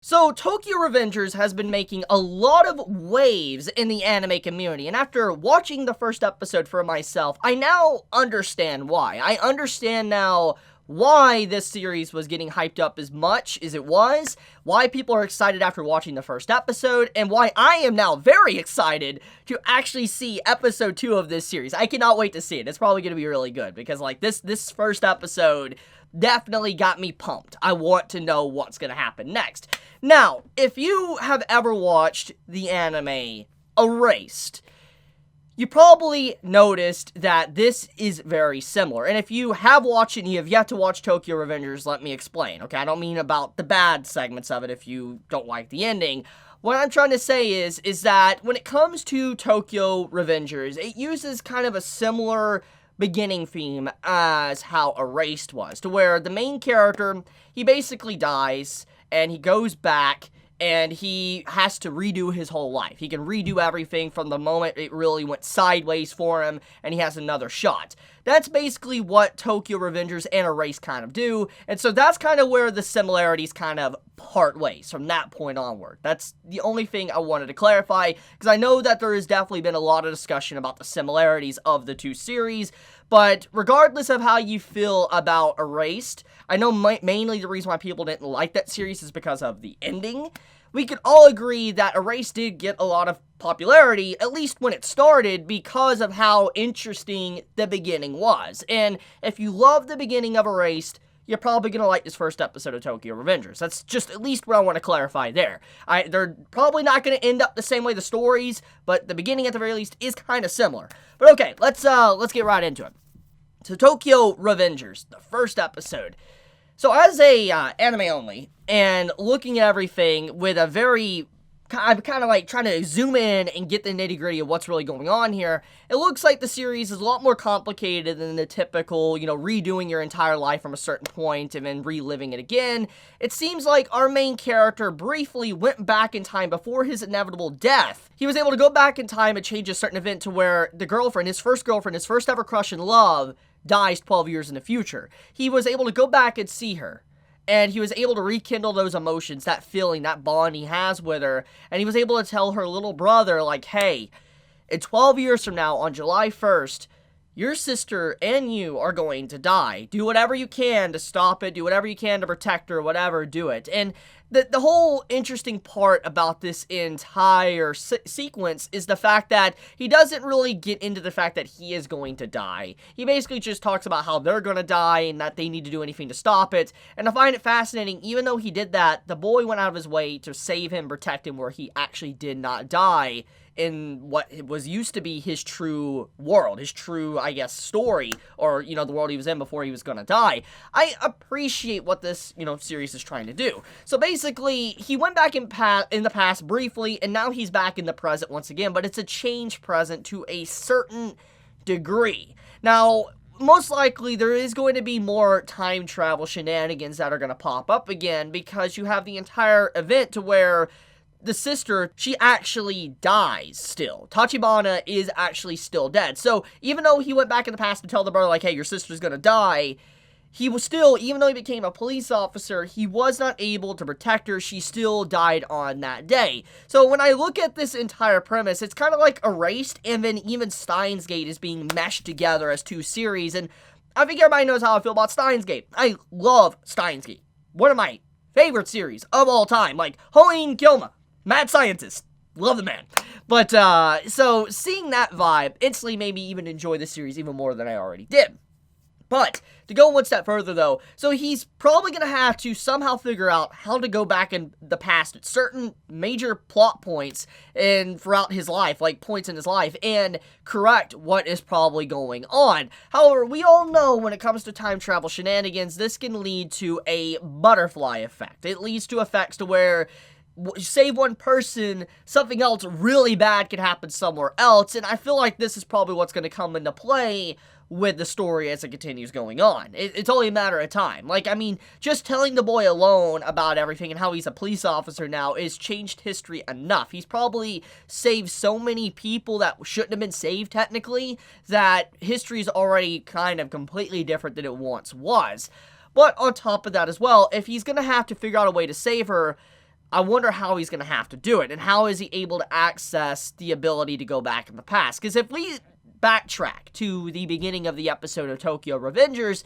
So, Tokyo Revengers has been making a lot of waves in the anime community, and after watching the first episode for myself, I now understand why. I understand now why this series was getting hyped up as much as it was, why people are excited after watching the first episode, and why I am now very excited to actually see episode 2 of this series. I cannot wait to see it. It's probably going to be really good, because like this first episode definitely got me pumped. I want to know what's going to happen next. Now, if you have ever watched the anime Erased, you probably noticed that this is very similar. And if you have watched it and you have yet to watch Tokyo Revengers, let me explain, okay? I don't mean about the bad segments of it if you don't like the ending. What I'm trying to say is that when it comes to Tokyo Revengers, it uses kind of a similar beginning theme as how Erased was, to where the main character, he basically dies, and he goes back, and he has to redo his whole life. He can redo everything from the moment it really went sideways for him, and he has another shot. That's basically what Tokyo Revengers and Erased kind of do, and so that's kind of where the similarities kind of part ways from that point onward. That's the only thing I wanted to clarify, because I know that there has definitely been a lot of discussion about the similarities of the two series, but regardless of how you feel about Erased, I know mainly the reason why people didn't like that series is because of the ending. We could all agree that Erased did get a lot of popularity, at least when it started, because of how interesting the beginning was. And if you love the beginning of Erased, you're probably going to like this first episode of Tokyo Revengers. That's just at least what I want to clarify there. They're probably not going to end up the same way the stories, but the beginning at the very least is kind of similar. But okay, let's get right into it. So Tokyo Revengers, the first episode. So as a anime only, and looking at everything with a very, I'm kind of like trying to zoom in and get the nitty gritty of what's really going on here, it looks like the series is a lot more complicated than the typical, redoing your entire life from a certain point and then reliving it again. It seems like our main character briefly went back in time before his inevitable death. He was able to go back in time and change a certain event to where the girlfriend, his first ever crush and love, dies 12 years in the future. He was able to go back and see her, and he was able to rekindle those emotions, that feeling, that bond he has with her, and he was able to tell her little brother, like, hey, in 12 years from now, on July 1st, your sister and you are going to die. Do whatever you can to stop it, do whatever you can to protect her, whatever, do it. And the whole interesting part about this entire sequence is the fact that he doesn't really get into the fact that he is going to die. He basically just talks about how they're going to die and that they need to do anything to stop it. And I find it fascinating, even though he did that, the boy went out of his way to save him, protect him, where he actually did not die in what was used to be his true world, his true, I guess, story, or, the world he was in before he was gonna die. I appreciate what this, series is trying to do. So basically, he went back in the past briefly, and now he's back in the present once again, but it's a changed present to a certain degree. Now, most likely, there is going to be more time travel shenanigans that are going to pop up again, because you have the entire event to where the sister, she actually dies still. Tachibana is actually still dead. So, even though he went back in the past to tell the brother, like, hey, your sister's gonna die, he was still, even though he became a police officer, he was not able to protect her. She still died on that day. So, when I look at this entire premise, it's kind of like Erased, and then even Steins Gate is being meshed together as two series, and I think everybody knows how I feel about Steins Gate. I love Steins Gate. One of my favorite series of all time. Like, Hoin Kyoma. Mad scientist. Love the man. But, so, seeing that vibe instantly made me even enjoy the series even more than I already did. But, to go one step further though, so he's probably going to have to somehow figure out how to go back in the past at certain major plot points throughout his life, like points in his life, and correct what is probably going on. However, we all know when it comes to time travel shenanigans, this can lead to a butterfly effect. It leads to effects to where save one person, something else really bad could happen somewhere else, and I feel like this is probably what's going to come into play with the story as it continues going on. It's only a matter of time. Like, I mean, just telling the boy alone about everything and how he's a police officer now is changed history enough. He's probably saved so many people that shouldn't have been saved technically, that history's already kind of completely different than it once was. But on top of that as well, if he's going to have to figure out a way to save her, I wonder how he's going to have to do it, and how is he able to access the ability to go back in the past. Because if we backtrack to the beginning of the episode of Tokyo Revengers,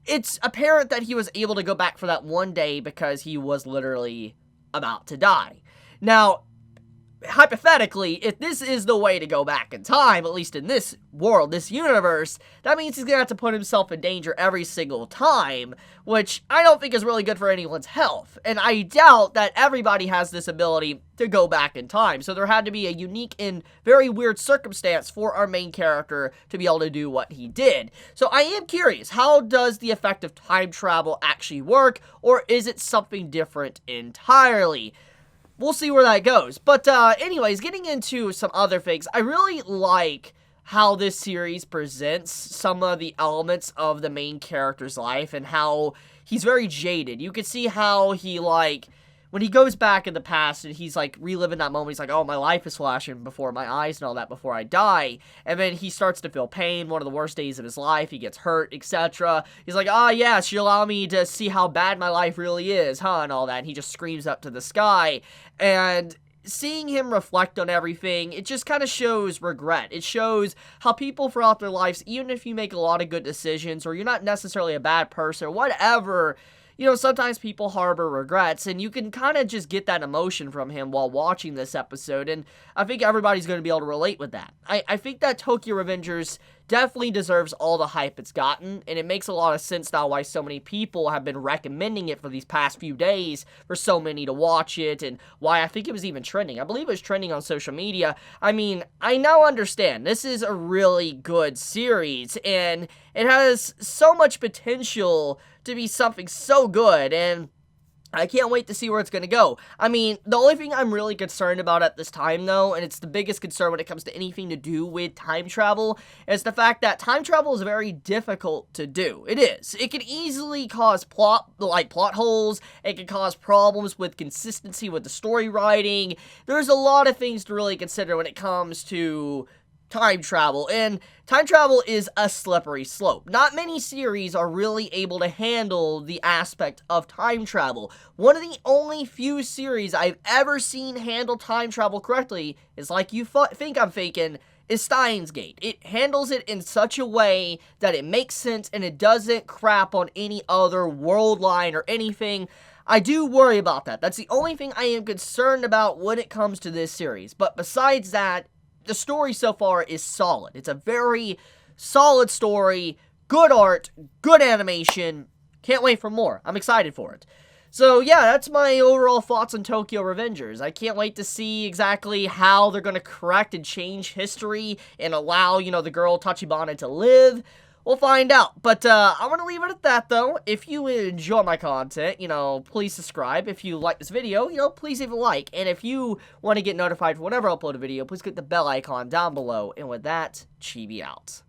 it's apparent that he was able to go back for that one day because he was literally about to die. Now, hypothetically, if this is the way to go back in time, at least in this world, this universe, that means he's gonna have to put himself in danger every single time, which I don't think is really good for anyone's health. And I doubt that everybody has this ability to go back in time, so there had to be a unique and very weird circumstance for our main character to be able to do what he did. So I am curious, how does the effect of time travel actually work, or is it something different entirely? We'll see where that goes. But anyways, getting into some other things, I really like how this series presents some of the elements of the main character's life and how he's very jaded. You can see how he, like, when he goes back in the past and he's, like, reliving that moment, he's like, oh, my life is flashing before my eyes and all that before I die. And then he starts to feel pain, one of the worst days of his life. He gets hurt, etc. He's like, ah, yes, you allow me to see how bad my life really is, huh, and all that. And he just screams up to the sky. And seeing him reflect on everything, it just kind of shows regret. It shows how people throughout their lives, even if you make a lot of good decisions, or you're not necessarily a bad person, or whatever, you know, sometimes people harbor regrets, and you can kind of just get that emotion from him while watching this episode, and I think everybody's going to be able to relate with that. I think that Tokyo Revengers definitely deserves all the hype it's gotten, and it makes a lot of sense now why so many people have been recommending it for these past few days, for so many to watch it, and why I think it was even trending. I believe it was trending on social media. I mean, I now understand. This is a really good series, and it has so much potential to be something so good, and I can't wait to see where it's going to go. I mean, the only thing I'm really concerned about at this time, though, and it's the biggest concern when it comes to anything to do with time travel, is the fact that time travel is very difficult to do. It is. It can easily cause plot holes. It can cause problems with consistency with the story writing. There's a lot of things to really consider when it comes to time travel, and time travel is a slippery slope. Not many series are really able to handle the aspect of time travel. One of the only few series I've ever seen handle time travel correctly is, like you think I'm faking, is Steins Gate. It handles it in such a way that it makes sense and it doesn't crap on any other world line or anything. I do worry about that. That's the only thing I am concerned about when it comes to this series. But besides that, the story so far is solid. It's a very solid story, good art, good animation. Can't wait for more. I'm excited for it. So yeah, that's my overall thoughts on Tokyo Revengers. I can't wait to see exactly how they're going to correct and change history and allow, you know, the girl Tachibana to live. We'll find out. But I'm going to leave it at that, though. If you enjoy my content, you know, please subscribe. If you like this video, you know, please leave a like. And if you want to get notified for whenever I upload a video, please click the bell icon down below. And with that, Chibi out.